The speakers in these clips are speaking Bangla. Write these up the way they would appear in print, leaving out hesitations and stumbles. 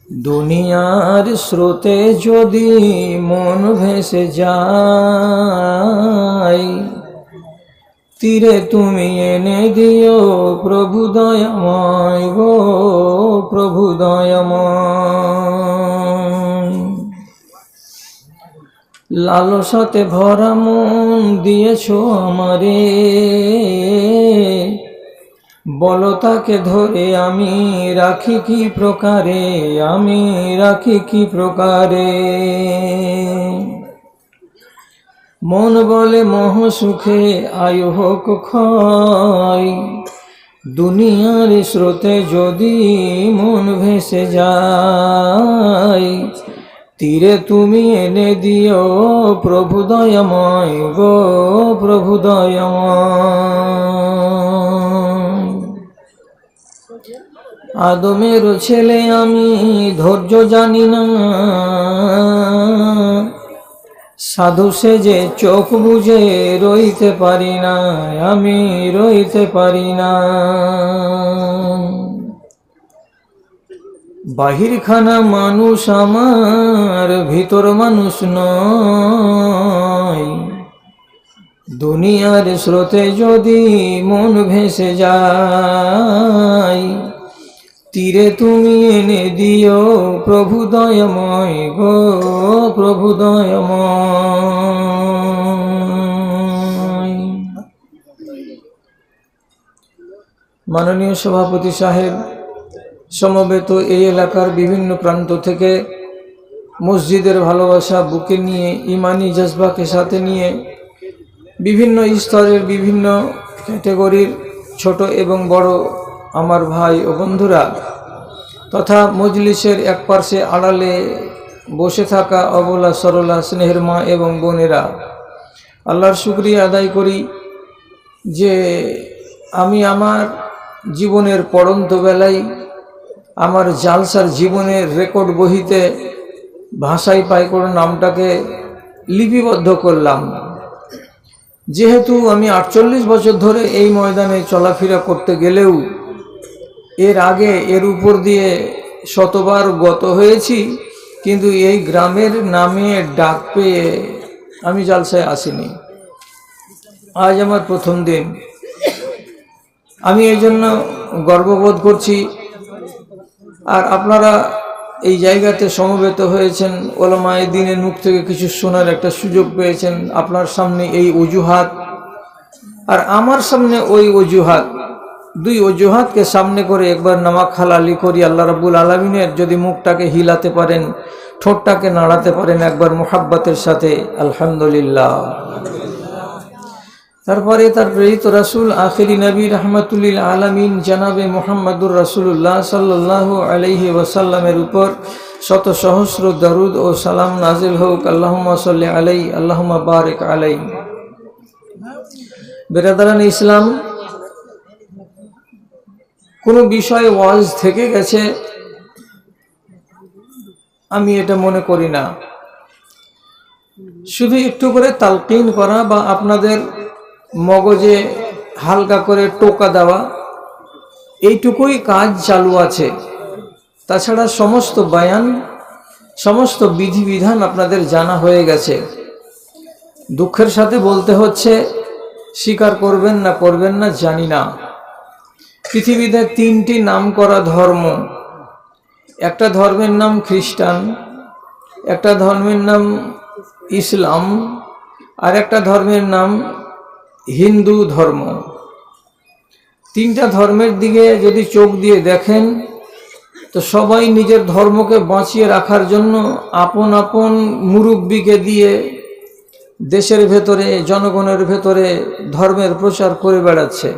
দুনিয়ার স্রোতে যদি মন ভেসে যায়, তীরে তুমি এনে দিও প্রভু দয়াময় গো প্রভু দয়াময়। লালসাতে ভরা মন দিয়েছো আমারে, বলো তাকে ধরে আমি রাখি কি প্রকারে, আমি রাখি কি প্রকারে। মন বলে মোহ সুখে আয়ু হোক ক্ষয়, দুনিয়ার স্রোতে যদি মন ভেসে যায়, তীরে তুমি এনে দিও প্রভু দয়াময় গো প্রভু দয়াময়। আদমের ছেলে আমি ধৈর্য জানি না, সাধু সেজে চোখ বুঝে রইতে পারি না, আমি রইতে পারি না। বাহির খানা মানুষ আমার, ভিতর মানুষ নয়, দুনিয়ার স্রোতে যদি মন ভেসে যায়, তীরে তুমি এনে দিও প্রভু দয়াময় গো প্রভু দয়াময়। মাননীয় সভাপতি সাহেব, সমবেত এই এলাকার বিভিন্ন প্রান্ত থেকে মসজিদের ভালোবাসা বুকে নিয়ে, ইমানি জজবাকে সাথে নিয়ে, বিভিন্ন স্তরের বিভিন্ন ক্যাটেগরির ছোট এবং বড় আমার ভাই ও বন্ধুরা, তথা মজলিসের এক পার্শ্বে আড়ালে বসে থাকা অবলা সরলা স্নেহের মা এবং বোনেরা, আল্লাহর শুকরিয়া আদায় করি যে আমি আমার জীবনের পড়ন্ত বেলায় আমার জালসার জীবনের রেকর্ড বহিতে ভাষাই পাই করে নামটাকে লিপিবদ্ধ করলাম। যেহেতু আমি 48 বছর ধরে এই ময়দানে চলাফেরা করতে গেলেও এর আগে এর উপর দিয়ে শতবার গত হয়েছি, কিন্তু এই গ্রামের নামে ডাক পেয়ে আমি জালসায় আসিনি। আজ আমার প্রথম দিন। আমি এই জন্য গর্ববোধ করছি। আর আপনারা এই জায়গাতে সমবেত হয়েছেন, ওলামায়ে দ্বীনের মুখ থেকে কিছু শোনার একটা সুযোগ পেয়েছেন। আপনার সামনে এই অজুহাত আর আমার সামনে ওই অজুহাত, দুই অজুহাতকে সামনে করে একবার নামাক হালালি করি। আল্লাহ রাব্বুল আলামিনের যদি মুখটাকে হিলাতে পারেন, ঠোঁটটাকে নাড়াতে পারেন একবার মুহাব্বতের সাথে আলহামদুলিল্লাহ। তারপরে তার প্রেরিত রাসূল আখিরি নবী রাহমাতুল্লিল আলামিন জনাবে মুহাম্মদুর রাসূলুল্লাহ সাল্লাল্লাহু আলাইহি ওয়াসাল্লামের উপর শত সহস্র দরুদ ও সালাম নাজিল হোক। আল্লাহুম্মা সাল্লি আলাইহি আল্লাহুম্মা বারিক আলাইহি। বেরাদারান ইসলাম, কোনো বিষয়ে ওয়াজ থেকে গেছে আমি এটা মনে করি না। শুধু একটু করে তালকিন করা বা আপনাদের মগজে হালকা করে টোকা দেওয়া, এইটুকুই কাজ চালু আছে। তাছাড়া সমস্ত বায়ান, সমস্ত বিধিবিধান আপনাদের জানা হয়ে গেছে। দুঃখের সাথে বলতে হচ্ছে, স্বীকার করবেন না করবেন না জানি না, পৃথিবীতে 3টি নাম করা ধর্ম। একটা ধর্মের নাম খ্রিস্টান, একটা ধর্মের নাম ইসলাম, আর একটা ধর্মের নাম হিন্দু ধর্ম। 3টা ধর্মের দিকে যদি চোখ দিয়ে দেখেন তো সবাই নিজের ধর্মকে বাঁচিয়ে রাখার জন্য আপন আপন মুরব্বিকে দিয়ে দেশের ভেতরে, জনগণের ভেতরে ধর্মের প্রচার করে বেড়াচ্ছে।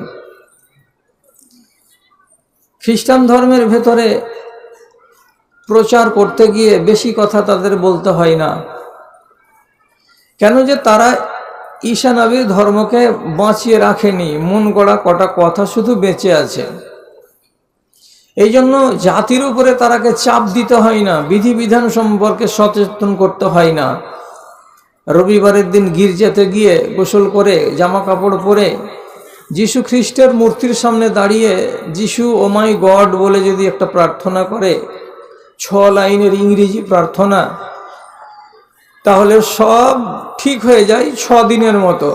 খ্রিস্টান ধর্মের ভেতরে প্রচার করতে গিয়ে বেশি কথা তাদের বলতে হয় না। কেন যে তারা ঈসা নবীর ধর্মকে বাঁচিয়ে রাখেনি, মন গড়া কটা কথা শুধু বেঁচে আছে। এই জন্য জাতির উপরে তারাকে চাপ দিতে হয় না, বিধিবিধান সম্পর্কে সচেতন করতে হয় না। রবিবারের দিন গির্জাতে গিয়ে গোসল করে জামা কাপড় পরে যিশু খ্রিস্টের মূর্তির সামনে দাঁড়িয়ে যিশু ও মাই গড বলে যদি একটা প্রার্থনা করে, 6 লাইনের ইংরেজি প্রার্থনা, তাহলে সব ঠিক হয়ে যায় 6 দিনের মতো,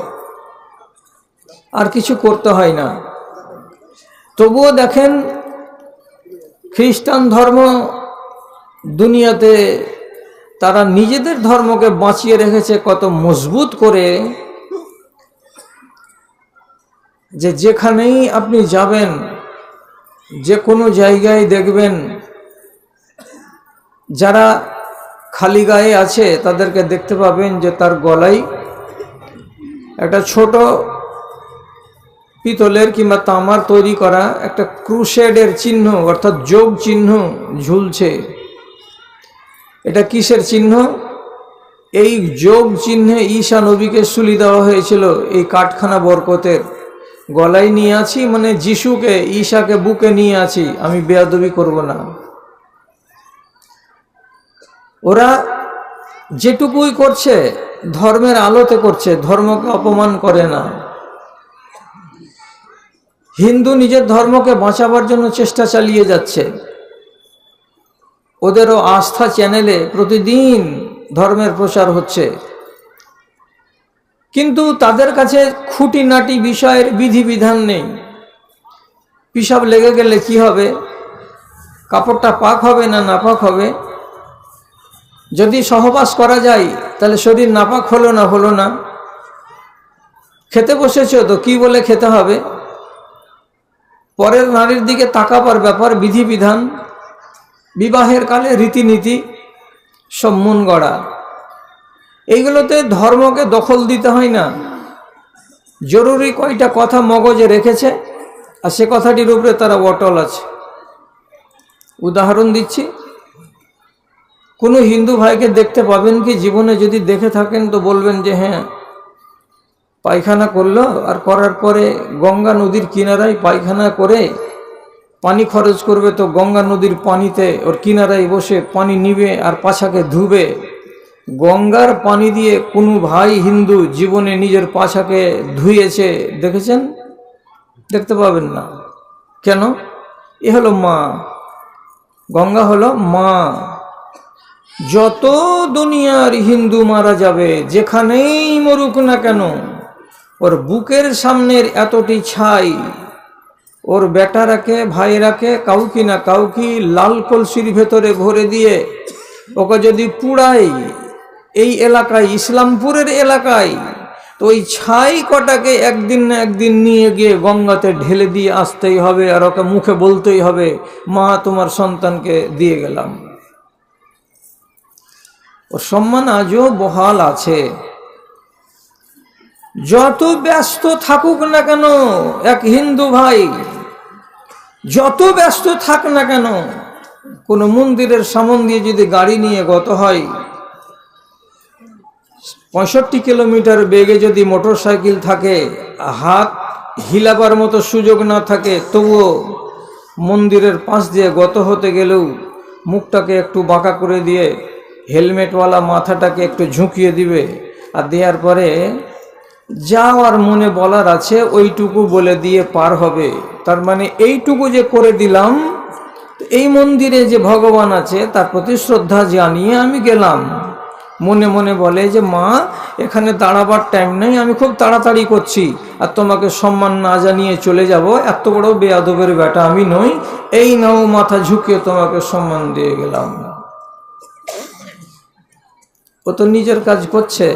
আর কিছু করতে হয় না। তবুও দেখেন খ্রিস্টান ধর্ম দুনিয়াতে তারা নিজেদের ধর্মকে বাঁচিয়ে রেখেছে কত মজবুত করে, যে যেখানেই আপনি যাবেন, যে কোনো জায়গায় দেখবেন যারা খালি গায়ে আছে তাদেরকে দেখতে পাবেন যে তার গলায় একটা ছোট পিতলের কিংবা তামার তৈরি করা একটা ক্রুসেডের চিহ্ন অর্থাৎ যোগ চিহ্ন ঝুলছে। এটা কিসের চিহ্ন? এই যোগ চিহ্নে ঈসা নবীকে সুলি দেওয়া হয়েছিল এই কাঠখানা বরকতের। গলায় নিয়ে আছি মানে যিশুকে, ঈসাকে বুকে নিয়ে আছি, আমি বেয়াদবি করব না। ওরা যেটুকুই করছে ধর্মের আলোতে করছে, ধর্মকে অপমান করে না। হিন্দু নিজের ধর্মকে বাঁচাবার জন্য চেষ্টা চালিয়ে যাচ্ছে। ওদেরও আস্থা চ্যানেলে প্রতিদিন ধর্মের প্রচার হচ্ছে, কিন্তু তাদের কাছে খুঁটিনাটি বিষয়ের বিধিবিধান নেই। পিশাব লেগে গেলে কি হবে? কাপড়টা পাক হবে না নাপাক হবে? যদি সহবাস করা যায় তাহলে শরীর নাপাক হলো না? খেতে বসেছো তো কি বলে খেতে হবে? পরের নারীর দিকে তাকাবার ব্যাপার, বিধিবিধান, বিবাহের কালে রীতিনীতি সব মন গড়া। এইগুলোতে ধর্মকে দখল দিতে হয় না। জরুরি কয়টা কথা মগজে রেখেছে আর সে কথাটির উপরে তারা অটল আছে। উদাহরণ দিচ্ছি, কোনো হিন্দু ভাইকে দেখতে পাবেন কি জীবনে? যদি দেখে থাকেন তো বলবেন যে হ্যাঁ, পায়খানা করলো আর করার পরে গঙ্গা নদীর কিনারায় পায়খানা করে পানি খরচ করবে, তো গঙ্গা নদীর পানিতে ওর কিনারায় বসে পানি নিবে আর পাছাকে ধুবে। গঙ্গার পানি দিয়ে কোনো ভাই হিন্দু জীবনে নিজের পাছাকে ধুয়েছে দেখেছেন? দেখতে পাবেন না। কেন? এ হলো মা, গঙ্গা হলো মা। যত দুনিয়ার হিন্দু মারা যাবে, যেখানেই মরুক না কেন, ওর বুকের সামনের এতটি ছাই ওর বেটারাকে, ভাইরাকে, কাউকি না কাউকি লাল কলসির ভেতরে ভরে দিয়ে ওকে যদি পুড়াই এই এলাকায়, ইসলামপুরের এলাকায়, তো ওই ছাই কটাকে একদিন না একদিন নিয়ে গিয়ে গঙ্গাতে ঢেলে দিয়ে আসতেই হবে, আর ওকে মুখে বলতেই হবে, মা তোমার সন্তানকে দিয়ে গেলাম। ওর সম্মান আজও বহাল আছে। যত ব্যস্ত থাকুক না কেন এক হিন্দু ভাই, যত ব্যস্ত থাক না কেন, কোনো মন্দিরের সামন দিয়ে যদি গাড়ি নিয়ে গত হয়, 65 কিলোমিটার বেগে যদি মোটর সাইকেল থাকে, হাত হিলাবার মতো সুযোগ না থাকে, তবুও মন্দিরের পাশ দিয়ে গত হতে গেলেও মুখটাকে একটু বাঁকা করে দিয়ে হেলমেটওয়ালা মাথাটাকে একটু ঝুঁকিয়ে দিবে, আর দেওয়ার পরে যাওয়ার মনে বলার আছে ওইটুকু বলে দিয়ে পার হবে। তার মানে এইটুকু যে করে দিলাম, এই মন্দিরে যে ভগবান আছে তার প্রতি শ্রদ্ধা জানিয়ে আমি গেলাম। মনে মনে বলে যে মা, এখানে দাঁড়াবার টাইম নেই, আমি খুব তাড়াতাড়ি করছি, আর তোমাকে সম্মান না জানিয়ে চলে যাব, এত বড় বেয়াদবের বেটা আমি নই, এই নাও মাথা ঝুঁকিয়ে তোমাকে সম্মান দিয়ে গেলাম। ও তো নিজের কাজ করছে,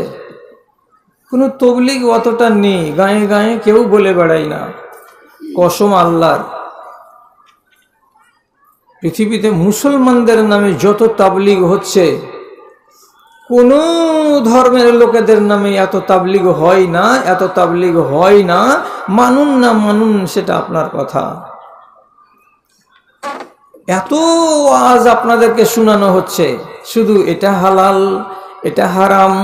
কোনো তবলিগ অতটা নেই, গায়ে গায়ে কেউ বলে বেড়াই না। কসম আল্লাহর, পৃথিবীতে মুসলমানদের নামে যত তাবলিগ হচ্ছে, কোন ধর্মের লোকেদের নামে এত তাবলিগ হয় না, এত তাবলিগ হয় না। মানুন না মানুন সেটা আপনার কথা। এত আজ আপনাদেরকে শোনানো হচ্ছে শুধু এটা হালাল, এটা হারাম,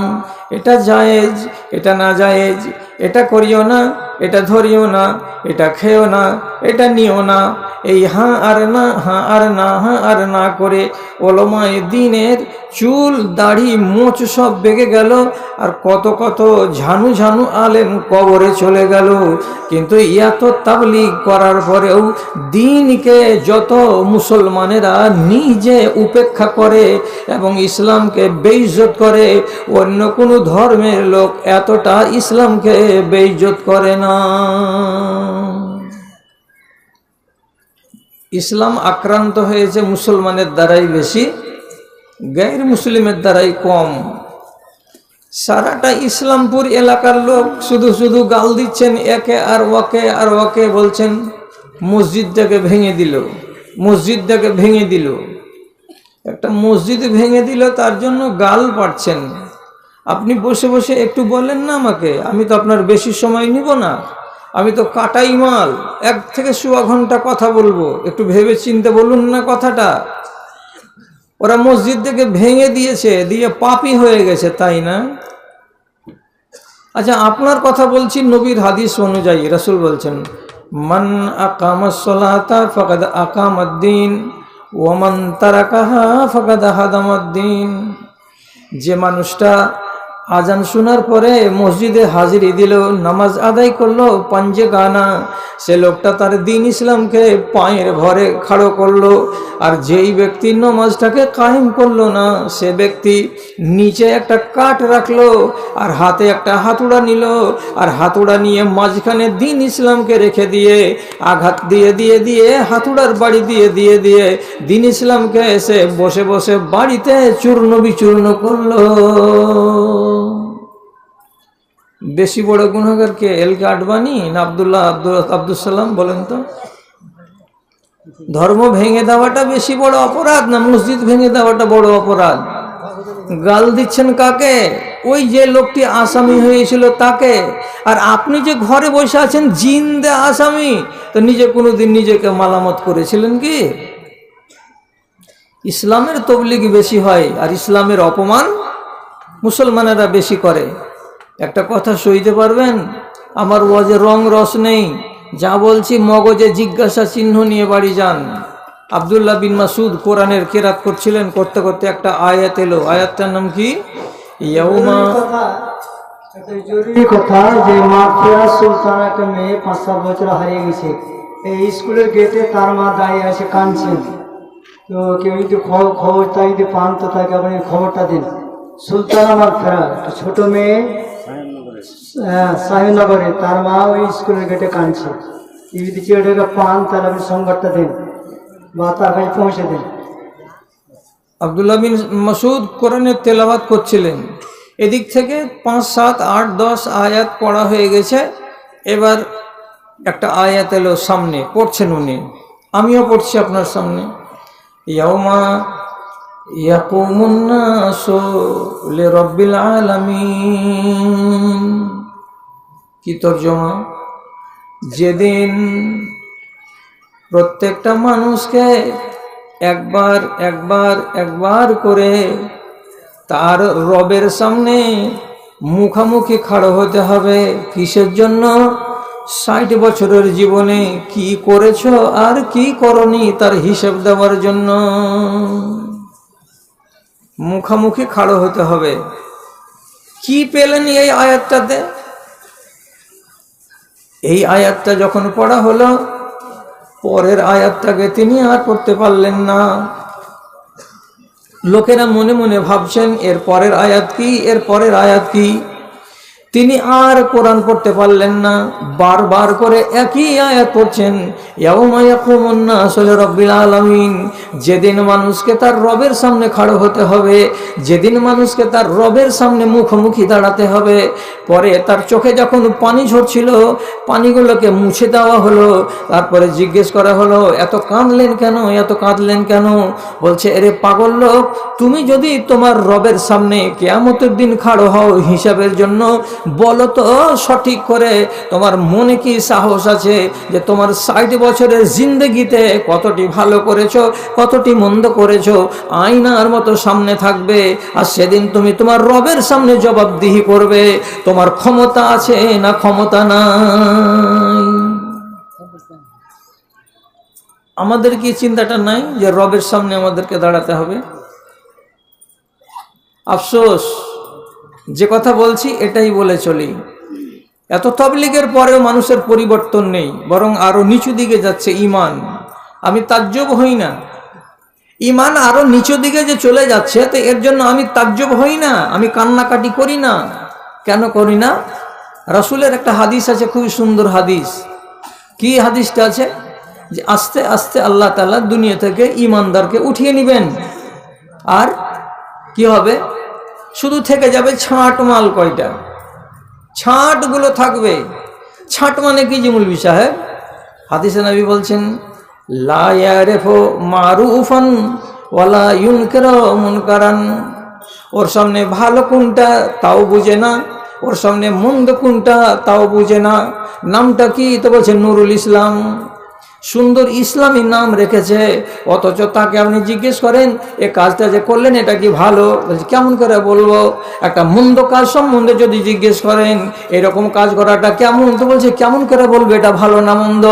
এটা জায়েজ, এটা না জায়েজ, এটা করিও না, এটা ধরিও না, এটা খেও না, এটা নিও না, এই হাঁ আর না, হাঁ আর না, হাঁ আর না করে ওলামায়ে দ্বীনের চুল দাড়ি মোচ সব বেগে গেল। আর কত কত ঝানু ঝানু আলেম কবরে চলে গেল। কিন্তু এত তাবলীগ করার পরেও দ্বীনকে যত মুসলমানেরা নিজে উপেক্ষা করে এবং ইসলামকে বেইজ্জত করে, অন্য কোনো ধর্মের লোক এতটা ইসলামকে বেইজ্জত করে না। ইসলাম আক্রান্ত হয়েছে মুসলমানের দ্বারাই বেশি, গায়ের মুসলিমের দ্বারাই কম। সারাটা ইসলামপুর এলাকার লোক শুধু শুধু গাল দিচ্ছেন একে আর ওকে আর ওকে, বলছেন মসজিদটাকে ভেঙে দিল, মসজিদটাকে ভেঙে দিল। একটা মসজিদ ভেঙে দিল তার জন্য গাল পাড়ছেন। আপনি বসে বসে একটু বলেন না আমাকে, আমি তো আপনার বেশি সময় নিব না, আমি তো কাটাই মাল, 1 থেকে 1.25 ঘন্টা কথা বলবো, একটু ভেবে চিন্তে বলুন না কথাটা। ওরা মসজিদটাকে ভেঙে দিয়েছে, দিয়ে পাপী হয়ে গেছে, তাই না? আচ্ছা, আপনার কথা বলছি নবীর হাদিস অনুযায়ী। রাসূল বলছেন, মান আকামাস সালাতা ফাকাদ আকামাদ-দ্বীন ওয়া মান তারাকাহা ফাকাদ হাদামাদ-দ্বীন। যে মানুষটা আজান শোনার পরে মসজিদে হাজিরি দিল, নামাজ আদায় করলো পাঞ্জে গানা, সে লোকটা তার দ্বীন ইসলামকে পায়ের ভরে খাড়ো করলো। আর যেই ব্যক্তি নামাজটাকে কায়েম করলো না, সে ব্যক্তি নিচে একটা কাঠ রাখলো আর হাতে একটা হাতুড়া নিল, আর হাতুড়া নিয়ে মাঝখানে দ্বীন ইসলামকে রেখে দিয়ে আঘাত দিয়ে দিয়ে দিয়ে হাতুড়ার বাড়ি দিয়ে দিয়ে দিয়ে দ্বীন ইসলামকে এসে বসে বসে বাড়িতে চূর্ণ বিচূর্ণ করলো। বেশি বড় গুনাহগার কে, এলকে আডবাণী না আব্দুল সালাম? বলেন তো, ধর্ম ভেঙে দেওয়াটা বেশি বড় অপরাধ না মসজিদ ভেঙে দেওয়াটা বড় অপরাধ? গাল দিচ্ছেন কাকে? ওই যে লোকটি আসামি হয়েছিল তাকে। আর আপনি যে ঘরে বসে আছেন জিন্দে আসামি, তো নিজে কোনোদিন নিজেকে মালামত করেছিলেন কি? ইসলামের তবলিগি বেশি হয় আর ইসলামের অপমান মুসলমানেরা বেশি করে। একটা কথা সইতে পারবেন? আমার ওয়াজে রং রস নেই, যা বলছি মগজে জিজ্ঞাসা চিহ্ন নিয়ে বাড়ি যান। আব্দুল্লাহ বিন মাসুদ কোরআনের কেরাত করছিলেন, করতে করতে একটা আয়াত এলো। আয়াতটার নাম কি? ইয়াউমা। জরুরি কথা যে মাফিয়া সুলতান একটা মেয়ে 5-7 বছর হারিয়ে গেছে। এই স্কুলের গেটে তার মা দাঁড়িয়ে আছে, কাঁদছেন। তো কেউ যদি খবর তাই যদি পান তো তাকে আপনি খবরটা দিন। সুলতান আমার ফেরা ছোট মেয়ে শাহিনগরে, তার মা ওই স্কুলের গেটে কাঁদছে। যদি কেউ এটা পান তাহলে আপনি সংবাদটা দিন বা তার কাছে পৌঁছে দিন। আব্দুল্লাহ বিন মাসুদ কোরআনের তেলাওয়াত করছিলেন, এদিক থেকে 5, 7, 8, 10 আয়াত পড়া হয়ে গেছে। এবার একটা আয়াত এলো সামনে, পড়ছেন উনি, আমিও পড়ছি আপনার সামনে। ইয়াউমা ইয়াকুমুন নাসু লিরাব্বিল আলামিন। কি তরজমা? যেদিন প্রত্যেকটা মানুষকে একবার একবার একবার করে তার রবের সামনে মুখামুখি খাড়ো হতে হবে। কিসের জন্য? 60 বছরের জীবনে কি করেছো আর কি করনি তার হিসেব দেওয়ার জন্য মুখামুখি খাড়ো হতে হবে। কি পেলেন এই আয়াতটাতে? এই আয়াতটা যখন পড়া হলো, পরের আয়াতটাকে তিনি আর পড়তে পারলেন না। লোকেরা মনে মনে ভাবছেন এর পরের আয়াত কি, এর পরের আয়াত কি। তিনি আর কোরআন পড়তে পারলেন না, বারবার করে একই আয়াত পড়ছেন, ইয়াউমা ইয়াকুমুন নাসু লিরাব্বিল আলামিন। যেদিন মানুষকে তার রবের সামনে খাড়ো হতে হবে, যেদিন মানুষকে তার রবের সামনে মুখোমুখি দাঁড়াতে হবে। পরে তার চোখে যখন পানি ঝরছিল, পানিগুলোকে মুছে দেওয়া হলো। তারপরে জিজ্ঞেস করা হলো, এত কাঁদলেন কেন, এত কাঁদলেন কেন? বলছে, এরে পাগল লোক, তুমি যদি তোমার রবের সামনে কিয়ামতের দিন খাড়ো হও হিসাবের জন্য, বলো তো সঠিক করে, তোমার মনে কি সাহস আছে যে তোমার 60 বছরের জিন্দেগিতে কতটি ভালো করেছো, কতটি মন্দ করেছো, আয়নার মতো সামনে থাকবে। আর সেদিন তুমি তোমার রবের সামনে জবাবদিহি করবে। তোমার ক্ষমতা আছে না ক্ষমতা নাই? আমাদের কি চিন্তাটা নাই যে রবের সামনে আমাদেরকে দাঁড়াতে হবে? আফসোস, যে কথা বলছি এটাই বলে চলি। এত তাবলীগের পরেও মানুষের পরিবর্তন নেই, বরং আরো নিচু দিকে যাচ্ছে ঈমান। আমি তাজ্জব হই না, ঈমান আরো নিচু দিকে যে চলে যাচ্ছে, তো এর জন্য আমি তাজ্জব হই না, আমি কান্নাকাটি করি না। কেন করি না? রাসূলের একটা হাদিস আছে, খুবই সুন্দর হাদিস। কি হাদিসটা আছে? যে আস্তে আস্তে আল্লাহ তাআলা দুনিয়া থেকে ঈমানদারকে উঠিয়ে নেবেন, আর কি হবে? শুধু থেকে যাবে ছাঁট মাল। কয়টা ছাঁটগুলো থাকবে। ছাঁট মানে কি যে মৌলভী সাহেব? হাদিসে নবী বলছেন, লা ইয়ারিফু মারুফান ওয়ালা ইউনকিরু মুনকারান। ওর সামনে ভালো কোনটা তাও বুঝে না, ওর সামনে মন্দ কোনটা তাও বুঝে না। নামটা কি? তো বলছে নুরুল ইসলাম। সুন্দর ইসলামী নাম রেখেছে, অথচ তাকে আপনি জিজ্ঞেস করেন এ কাজটা যে করলেন এটা কি ভালো? বলছে কেমন করে বলবো? একটা মন্দ কাজ সম্বন্ধে যদি জিজ্ঞেস করেন এরকম কাজ করাটা কেমন, তো বলছে কেমন করে বলবে এটা ভালো না মন্দ?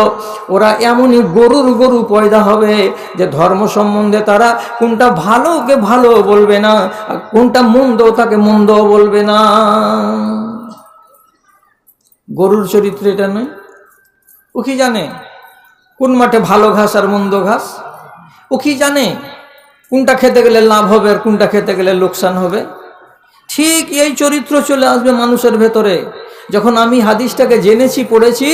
ওরা এমনই গরুর গরু পয়দা হবে যে ধর্ম সম্বন্ধে তারা কোনটা ভালো ওকে ভালো বলবে না, আর কোনটা মন্দ তাকে মন্দ বলবে না। গরুর চরিত্র এটা নয়। ও কি জানে কোন মাঠে ভালো ঘাস আর মন্দ ঘাস? ও কি জানে কোনটা খেতে গেলে লাভ হবে আর কোনটা খেতে গেলে লোকসান হবে? ঠিক এই চরিত্র চলে আসবে মানুষের ভেতরে। যখন আমি হাদিসটাকে জেনেছি, পড়েছি,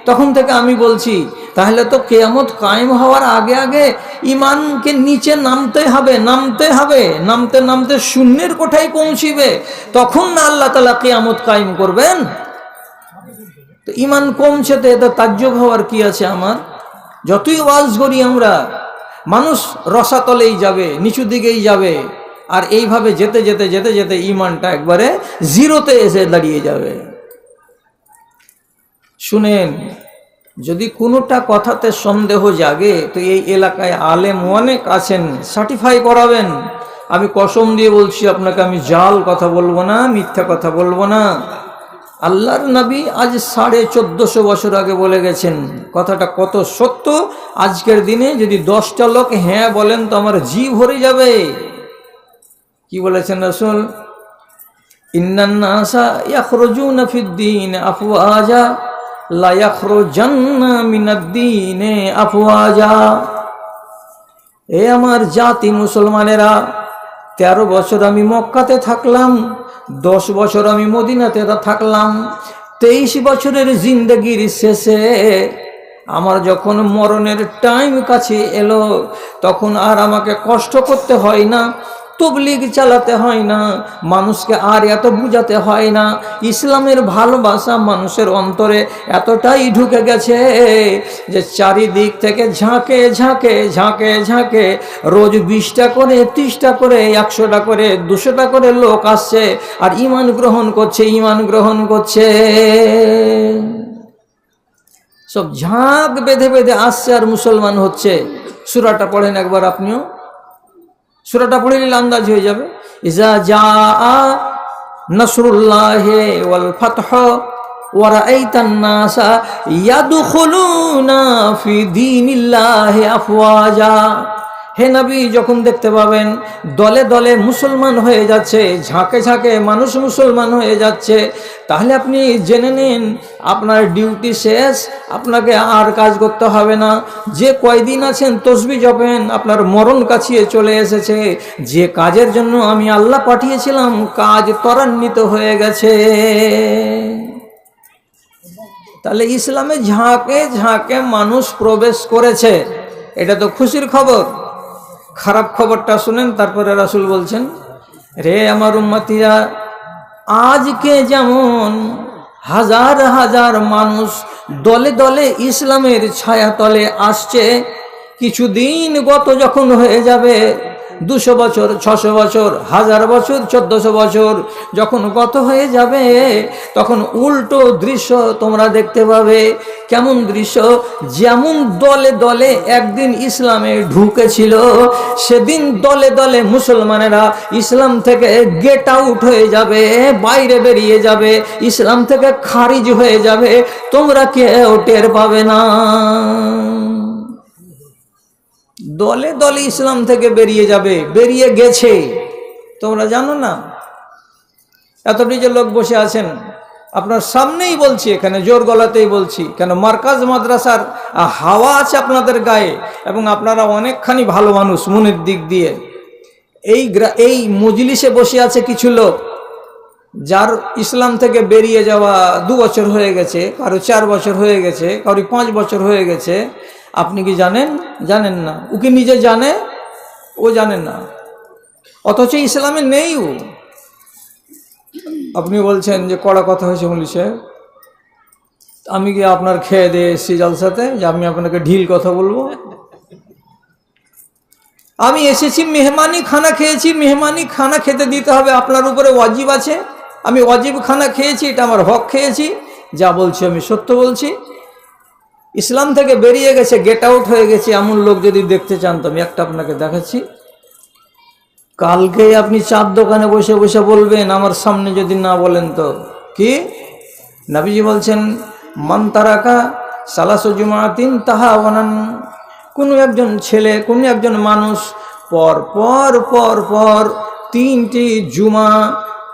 তখন থেকে আমি বলছি তাহলে তো কিয়ামত কায়েম হওয়ার আগে আগে ঈমানকে নিচে নামতে হবে, নামতে হবে, নামতে নামতে শূন্যের কোঠায় পৌঁছিবে, তখন না আল্লাহ তাআলা কিয়ামত কায়েম করবেন। তো ঈমান কমছে, তো এটা তাজ্জব হওয়ার কি আছে? আমার যতই ওয়াজ করি আমরা, মানুষ রসাতলেই যাবে, নিচু দিকেই যাবে, আর এইভাবে যেতে যেতে যেতে যেতে ঈমানটা একবারে জিরোতে এসে দাঁড়িয়ে যাবে। শুনেন, যদি কোনোটা কথাতে সন্দেহ জাগে তো এই এলাকায় আলেম অনেক আছেন, সার্টিফাই করাবেন। আমি কসম দিয়ে বলছি আপনাকে, আমি জাল কথা বলবো না, মিথ্যা কথা বলবো না। আল্লাহর নবী আজ 1450 বছর আগে বলে গেছেন, কথাটা কত সত্য। আজকের দিনে যদি 10টা লোক হ্যাঁ বলেন তো আমার জি ভরে যাবে। কি বলেছেন রাসূল? ইন্নান নাসা ইয়াখরুজুনা ফিদ-দীন আফওয়াজা লা ইয়াখরুজান্না মিনাদ-দীন আফওয়াজা। এ আমার জাতি মুসলমানেরা, 13 বছর আমি মক্কাতে থাকলাম, 10 বছর আমি মদিনাতে থাকলাম। 23 বছরের জিন্দগির শেষে আমার যখন মরণের টাইম কাছে এলো, তখন আর আমাকে কষ্ট করতে হয় না, তবলিগ চালাতে হয় না, মানুষকে আর এত বুঝাতে হয় না। ইসলামের ভালোবাসা মানুষের অন্তরে এতটাই ঢুকে গেছে যে চারিদিক থেকে ঝাঁকে ঝাঁকে ঝাঁকে ঝাঁকে রোজ 20টা করে, 30টা করে, 100টা করে, 200টা করে লোক আসছে আর ঈমান গ্রহণ করছে, ঈমান গ্রহণ করছে। সব ঝাঁক বেঁধে বেঁধে আসছে আর মুসলমান হচ্ছে। সূরাটা পড়েন একবার আপনিও, সূরাটা পড়ে নিলে আন্দাজ হয়ে যাবে। ইজা জাআ নাসরুল্লাহি ওয়াল ফাতহ ওয়া রাআইতান নাসা ইয়াদখুলুনা ফি দীনিল্লাহি আফওয়াজা। হে নবী, যখন দেখতে পাবেন দলে দলে মুসলমান হয়ে যাচ্ছে, ঝাঁকে ঝাঁকে মানুষ মুসলমান হয়ে যাচ্ছে, তাহলে আপনি জেনে নিন আপনার ডিউটি শেষ, আপনাকে আর কাজ করতে হবে না। যে কয়দিন আছেন তসবিহ জপেন, আপনার মরণ কাছিয়ে চলে এসেছে। যে কাজের জন্য আমি আল্লাহ পাঠিয়েছিলাম কাজ ত্বরান্বিত হয়ে গেছে। তাহলে ইসলামে ঝাঁকে ঝাঁকে মানুষ প্রবেশ করেছে, এটা তো খুশির খবর। খারাপ খবরটা শুনেন, তারপরে রাসূল বলছেন, রে আমার উম্মতিরা, আজকে যেমন হাজার হাজার মানুষ দলে দলে ইসলামের ছায়া তলে আসছে, কিছুদিন গত যখন হয়ে যাবে 200 বছর, 600 বছর, 1000 বছর, 1400 বছর যখন গত হয়ে যাবে তখন উল্টো দৃশ্য তোমরা দেখতে পাবে। কেমন দৃশ্য? যেমন দলে দলে একদিন ইসলামে ঢুকেছিল, সেদিন দলে দলে মুসলমানেরা ইসলাম থেকে গেট আউট হয়ে যাবে, বাইরে বেরিয়ে যাবে, ইসলাম থেকে খারিজ হয়ে যাবে, তোমরা কেউ টের পাবে না। দলে দলে ইসলাম থেকে বেরিয়ে যাবে, বেরিয়ে গেছে, তোমরা জানো না? এতটি যে লোক বসে আছেন আপনার সামনেই বলছি, এখানে জোর গলাতেই বলছি, কেন মার্কাজ মাদ্রাসার হাওয়া আছে আপনাদের গায়ে, এবং আপনারা অনেকখানি ভালো মানুষ মনের দিক দিয়ে। এই মজলিসে বসে আছে কিছু লোক যার ইসলাম থেকে বেরিয়ে যাওয়া 2 বছর হয়ে গেছে, কারো 4 বছর হয়ে গেছে, কারো 5 বছর হয়ে গেছে। আপনি কি জানেন? জানেন না। ও কি নিজে জানে? ও জানেন না, অথচ ইসলামে নেই ও। আপনি বলছেন যে কড়া কথা হয়েছে মৌলভী, আমি কি আপনার খেয়ে দিয়ে এসেছি জলসাতে যে আমি আপনাকে ঢিল কথা বলবো? আমি এসেছি, মেহমানি খানা খেয়েছি, মেহমানি খানা খেতে দিতে হবে, আপনার উপরে ওয়াজিব আছে। আমি ওয়াজিব খানা খেয়েছি, এটা আমার হক খেয়েছি, যা বলছি আমি সত্য বলছি। ইসলাম থেকে বেরিয়ে গেছে, গেট আউট হয়ে গেছে এমন লোক যদি দেখতে চান তো আমি একটা আপনাকে দেখাচ্ছি। কালকে আপনি চার দোকানে বসে বসে বলবেন, আমার সামনে যদি না বলেন তো। কি নবীজি বলছেন, মান তারাকা সালাসু জুমাতিন তাহা ওয়ানান, কোনো একজন ছেলে, কোনো একজন মানুষ পর পর পর পর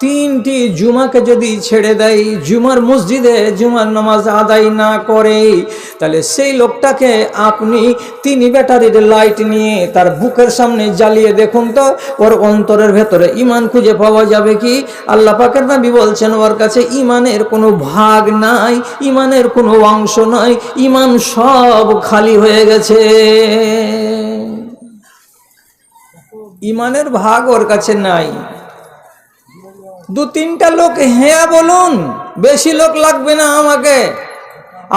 3টি জুমাকে যদি ছেড়ে দেয়, জুমার মসজিদে জুমার নামাজ আদায় না করে, তাহলে সেই লোকটাকে আপনি 3 ব্যাটারির লাইট নিয়ে তার বুকের সামনে জ্বালিয়ে দেখুন তো ওর অন্তরের ভেতরে ঈমান খুঁজে পাওয়া যাবে কি? আল্লাহ পাকের নবী বলছেন, ওর কাছে ঈমানের কোনো ভাগ নাই, ঈমানের কোনো অংশ নাই, ঈমান সব খালি হয়ে গেছে। ঈমানের ভাগ ওর কাছে নাই। 2-3টা লোক হ্যাঁ বলুন, বেশি লোক লাগবে না আমাকে।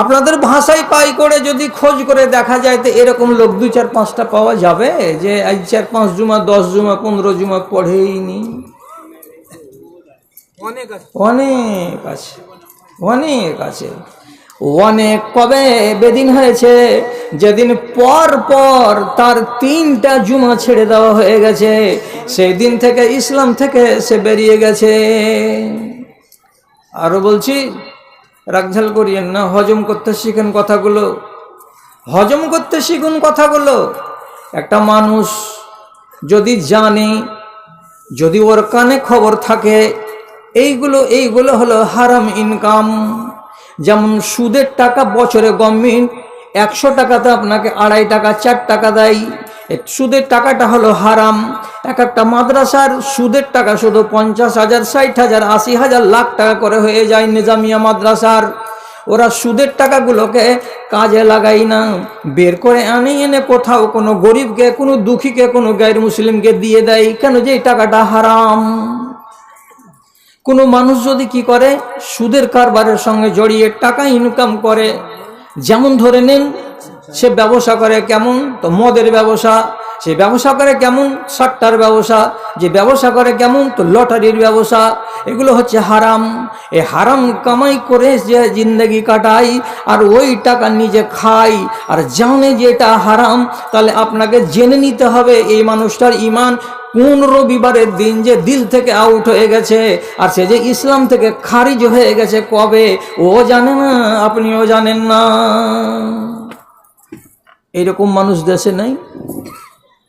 আপনাদের ভাষায় পাই করে যদি খোঁজ করে দেখা যায় তো এরকম লোক 2-4-5টা পাওয়া যাবে যে আজ 4-5 জুমা, 10 জুমা, 15 জুমা পড়েইনি। অনেক আছে, অনেক আছে, অনেক। কবে বেদিন হয়েছে যেদিন পর পর তার 3টা জুমা ছেড়ে দেওয়া হয়ে গেছে, সেই দিন থেকে ইসলাম থেকে সে বেরিয়ে গেছে। আরো বলছি, রাগঝাল করিয়েন না, হজম করতে শিখেন কথাগুলো, হজম করতে শিখুন কথাগুলো। একটা মানুষ যদি জানে, যদি ওর কানে খবর থাকে, এইগুলো হলো হারাম ইনকাম। যেমন সুদের টাকা বছরে গভর্নমেন্ট 100 টাকাতে আপনাকে 2.5 টাকা 4 টাকা দেয়, সুদের টাকাটা হলো হারাম। একটা মাদ্রাসার সুদের টাকা শুধু 50,000, 60,000, 80,000, লাখ টাকা করে হয়ে যায় নিজামিয়া মাদ্রাসার। ওরা সুদের টাকাগুলোকে কাজে লাগাই না, বের করে এনে কোথাও কোনো গরিবকে, কোনো দুঃখীকে, কোনো গায়ের মুসলিমকে দিয়ে দেয়। কেন? যে এই টাকাটা হারাম। কোনো মানুষ যদি কি করে, সুদের কারবারের সঙ্গে জড়িয়ে টাকা ইনকাম করে, যেমন ধরে নেন সে ব্যবসা করে কেমন, তো মদের ব্যবসা, সে ব্যবসা করে কেমন, সাট্টার ব্যবসা, যে ব্যবসা করে কেমন, তো লটারির ব্যবসা। এগুলো হচ্ছে হারাম। এই হারাম কামাই করে যে জিন্দগি কাটাই আর ওই টাকা নিজে খাই আর জানে যে এটা হারাম, তাহলে আপনাকে জেনে নিতে হবে এই মানুষটার ঈমান কোন রবিবারের দিন যে দিল থেকে আউট হয়ে গেছে, আর সে যে ইসলাম থেকে খারিজ হয়ে গেছে কবে, ও জানে না, আপনিও জানেন না। এইরকম মানুষ দেশে নাই?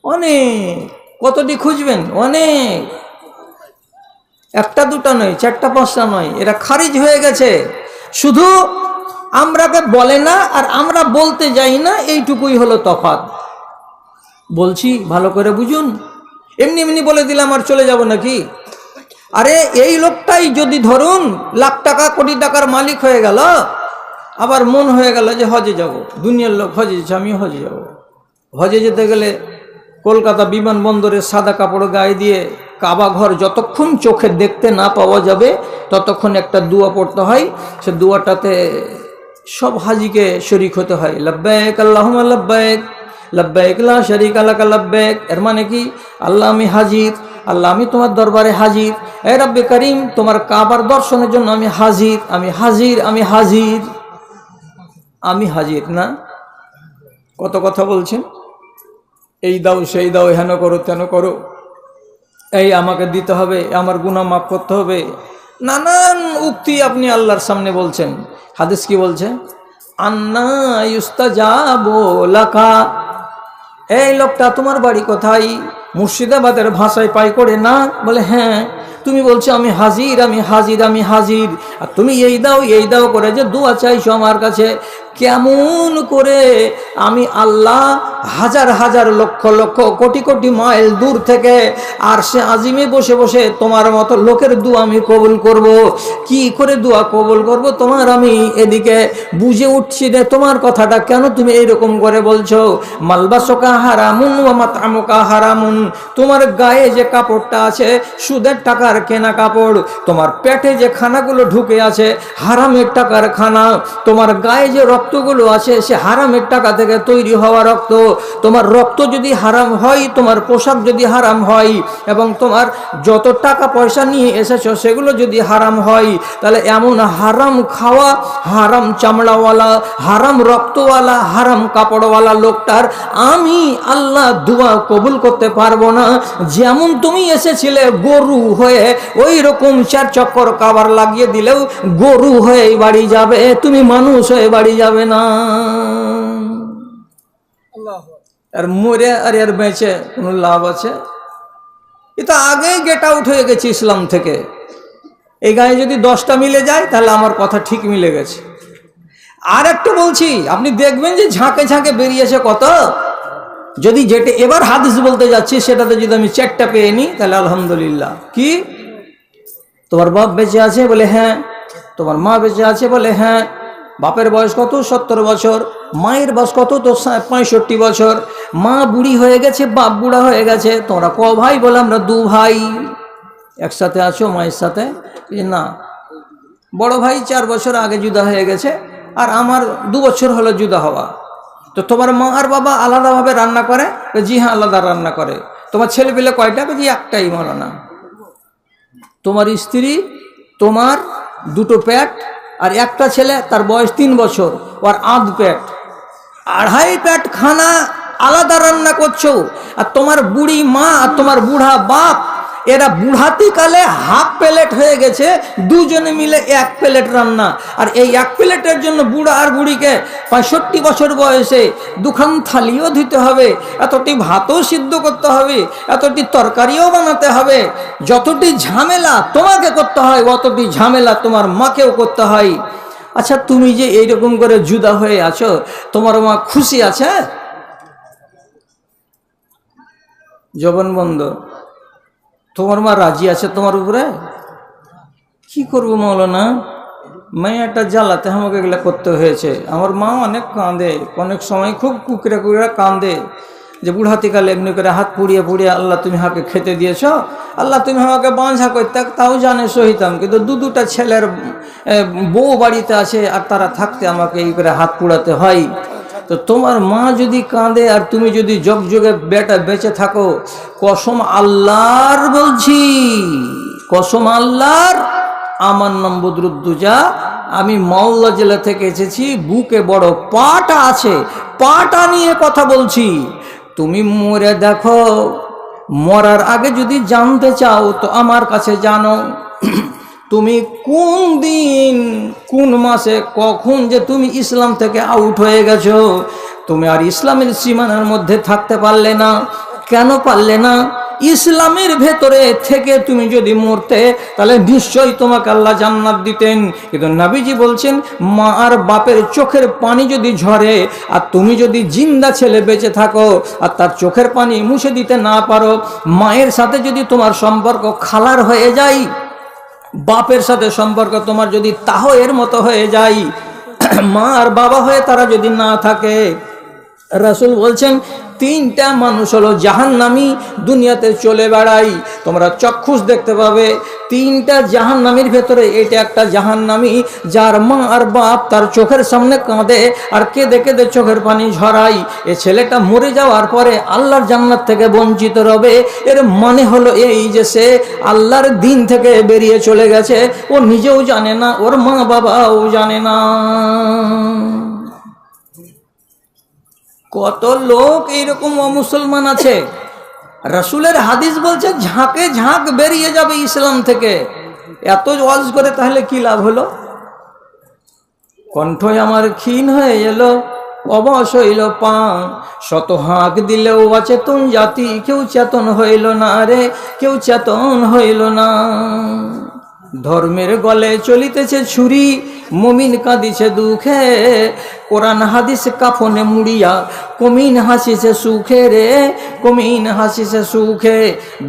অনেক। কতটি খুঁজবেন? অনেক। 1টা 2টা নয়, 4টা 5টা নয়, এরা খারিজ হয়ে গেছে। শুধু আমরাকে বলে না আর আমরা বলতে যাই না, এইটুকুই হলো তফাৎ। বলছি ভালো করে বুঝুন। এমনি এমনি বলে দিলাম আর চলে যাব নাকি? আরে এই লোকটাই যদি ধরুন লাখ টাকা, কোটি টাকার মালিক হয়ে গেল, আবার মন হয়ে গেল যে হজে যাব, দুনিয়ার লোক হজে যাচ্ছে, আমি হজে যাব। হজে যেতে গেলে কলকাতা বিমানবন্দরে সাদা কাপড় গায়ে দিয়ে কাবা ঘর যতক্ষণ চোখে দেখতে না পাওয়া যাবে ততক্ষণ একটা দোয়া পড়তে হয়। সে দোয়াটাতে সব হাজিকে শরীক হতে হয়। লব্বাইক আল্লাহুম্মা লব্বাইক লব্বাইক লা শারীকা লাকা লব্বাইক, এর মানে কি? আল্লাহ আমি হাজির, আল্লাহ আমি তোমার দরবারে হাজির, এ রব্বে করিম তোমার কাবার দর্শনের জন্য আমি হাজির, আমি হাজির, আমি হাজির, আমি হাজির। না, কত কথা বলছেন, এই দাও সেই দাও, হেন করো তেন করো, এই আমাকে দিতে হবে, আমার গুনাহ মাফ করতে হবে, নানান উক্তি আপনি আল্লাহর সামনে বলছেন। হাদিস কি বলছে? আন্না ইউস্তাজাবু লাকা, এই লোকটা তোমার বাড়ি কোথায়? মুর্শিদাবাদের ভাষায় পাই করে না? বলে হ্যাঁ। তুমি বলছো আমি হাজির, আমি হাজির, আমি হাজির, আর তুমি এই দাও করে যে দোয়া চাইছো আমার কাছে, কেমন করে আমি আল্লাহ হাজার হাজার লক্ষ লক্ষ কোটি কোটি মাইল দূর থেকে আর সে আজিমে বসে বসে তোমার মতো লোকের দোয়া আমি কবুল করব? কি করে দোয়া কবুল করব তোমার? আমি এদিকে বুঝে উঠছি রে তোমার কথাটা, কেন তুমি এইরকম করে বলছো? মালবাসকা হারামুন ওয়া মাতআমুকা হারামুন, তোমার গায়ে যে কাপড়টা আছে সুদের টাকার কেনা কাপড়, তোমার পেটে যে খানাগুলো ঢুকে আছে হারামের টাকার খানা, তোমার গায়ে যে রক্তগুলো আছে সে হারামের টাকা থেকে তৈরি হওয়া রক্ত, তোমার রক্ত যদি হারাম হয়, তোমার পোশাক যদি হারাম হয়, এবং তোমার যত টাকা পয়সা নিয়ে এসেছো সেগুলো যদি হারাম হয়, তাহলে এমন হারাম খাওয়া, হারাম চামড়াওয়ালা, হারাম রক্তওয়ালা, হারাম কাপড়ওয়ালা লোকটার আমি আল্লাহ দোয়া কবুল করতে পারবো না। যেমন তুমি এসেছিলে গরু হয়ে, ওই রকম 4 চক্কর কাবার লাগিয়ে দিলেও গরু হয়ে বাড়ি যাবে, তুমি মানুষ হয়ে বাড়ি যাবে না। আর মরে আর এর বেঁচে কোনো লাভ আছে? এ তো আগেই গেট আউট হয়ে গেছে ইসলাম থেকে। এই গায়ে যদি 10টা মিলে যায় তাহলে আমার কথা ঠিক মিলে গেছে। আর একটু বলছি, আপনি দেখবেন যে ঝাঁকে ঝাঁকে বেরিয়েছে কত। যদি যেটা এবার হাদিস বলতে যাচ্ছি সেটাতে যদি আমি 4টা পেয়ে নিই তাহলে আলহামদুলিল্লাহ। কি? তোমার বাপ বেঁচে আছে? বলে হ্যাঁ। তোমার মা বেঁচে আছে? বলে হ্যাঁ। বাপের বয়স কত? 70 বছর। মায়ের বয়স কত? তো 65 বছর। মা বুড়ি হয়ে গেছে, বাপ বুড়া হয়ে গেছে। তোমরা ক ভাই? বলে আমরা 2 ভাই। একসাথে আছো মায়ের সাথে? না, বড় ভাই 4 বছর আগে জুদা হয়ে গেছে, আর আমার 2 বছর হলো জুদা হওয়া। তো তোমার মা আর বাবা আলাদাভাবে রান্না করে? জি হ্যাঁ, আলাদা রান্না করে। তোমার ছেলে পেলে কয়টা? জি একটাই মৌলানা। তোমার স্ত্রী, তোমার 2টো পেট, আর একটা ছেলে তার বয়স 3 বছর, ওর 8 পেট, 2.5 পেট খানা আলাদা রান্না করছো। আর তোমার বুড়ি মা আর তোমার বুড়া বাপ, এরা বুড়াতি কালে হাফ প্লেট হয়ে গেছে, দুজনে মিলে 1 প্লেট রান্না। আর এই 1 প্লেটের জন্য বুড়া আর বুড়িকে 65 বছর বয়সে 2খান থালিও দিতে হবে, এতটি ভাতও সিদ্ধ করতে হবে, এতটি তরকারিও বানাতে হবে। যতটি ঝামেলা তোমাকে করতে হয় অতটি ঝামেলা তোমার মাকেও করতে হয়। আচ্ছা, তুমি যে এইরকম করে জুদা হয়ে আছো, তোমার মা খুশি আছে? জবান বন্ধ। তোমার মা রাজি আছে তোমার উপরে? কি করবো মৌলানা, মেয়েটা জ্বালাতে আমাকে এগুলো করতে হয়েছে। আমার মা অনেক কাঁদে, অনেক সময় খুব কুকরে কুকরে কাঁদে, যে বুড়াতিকালে এমনি করে হাত পুড়িয়ে পুড়িয়ে আল্লাহ তুমি আমাকে খেতে দিয়েছ, আল্লাহ তুমি আমাকে বাঁঝা করতে, তাও জানে সহিতাম, কিন্তু 2টা ছেলের বউ বাড়িতে আছে আর তারা থাকতে আমাকে এই করে হাত পুড়াতে হয়। তো তোমার মা যদি কাঁদে আর তুমি যদি যুগে বেটা বেঁচে থাকো, কসম আল্লাহর বলছি, কসম আল্লাহর, আমার নাম বদরুদ্দুজা, আমি মালদা জেলা থেকে এসেছি, বুকে বড় পাটা আছে, পাটা নিয়ে কথা বলছি। তুমি মরে দেখো, মরার আগে যদি জানতে চাও তো আমার কাছে জানো। তুমি কোন দিন কোন মাসে কখন যে তুমি ইসলাম থেকে আউট হয়ে গেছো, তুমি আর ইসলামের সীমানার মধ্যে থাকতে পারলে না। কেন পারলে না? ইসলামের ভেতরে থেকে তুমি যদি মরতে তাহলে নিশ্চয়ই তোমাকে আল্লাহ জান্নাত দিতেন। কিন্তু নবীজি বলছেন, মা আর বাপের চোখের পানি যদি ঝরে আর তুমি যদি জিন্দা ছেলে বেঁচে থাকো আর তার চোখের পানি মুছে দিতে না পারো, মায়ের সাথে যদি তোমার সম্পর্ক খালার হয়ে যায়, বাপের সাথে সম্পর্ক তোমার যদি তাহের মতো হয়ে যায়, মা আর বাবা হয়ে তারা যদি না থাকে, রাসূল বলছেন তিনটা মানুষ হলো জাহান্নামী, দুনিয়াতে চলে বেড়াই। তোমরা চক্ষুষ দেখতে পাবে তিনটা জাহান্নামীর ভেতরে এটা একটা জাহান্নামী, যার মা আর বাপ তার চোখের সামনে কাঁদে আর কেঁদে কেঁদে চোখের পানি ঝরাই। এ ছেলেটা মরে যাওয়ার পরে আল্লাহর জান্নাত থেকে বঞ্চিত হবে। এর মানে হলো এই যে সে আল্লাহর দিন থেকে বেরিয়ে চলে গেছে, ও নিজেও জানে না, ওর মা বাবাও জানে না। কত লোক এইরকম অমুসলমান আছে, রাসূলের হাদিস বলছে ঝাঁকে ঝাঁক বেরিয়ে যাবে ইসলাম থেকে। এত ওয়াজ করে তাহলে কি লাভ হলো? কণ্ঠ আমার ক্ষীণ হয়ে এলো, অবশ হইল পান, শত হাঁক দিলেও অচেতন জাতি, কেউ চেতন হইল না রে, কেউ চেতন হইল না। ধর্মের গলে চলিতেছে ছুরি, মুমিন কাঁদিছে দুঃখে, কোরআন হাদিস কাফনে মুড়িয়া, কমিন হাসিছে সুখে রে, কমিন হাসিছে সুখে।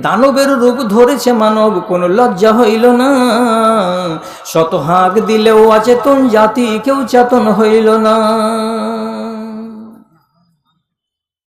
দানবের রূপ ধরেছে মানব, কোনো লজ্জা হইল না, শত হাঁক দিলেও অচেতন জাতি, কেউ চেতন হইল না।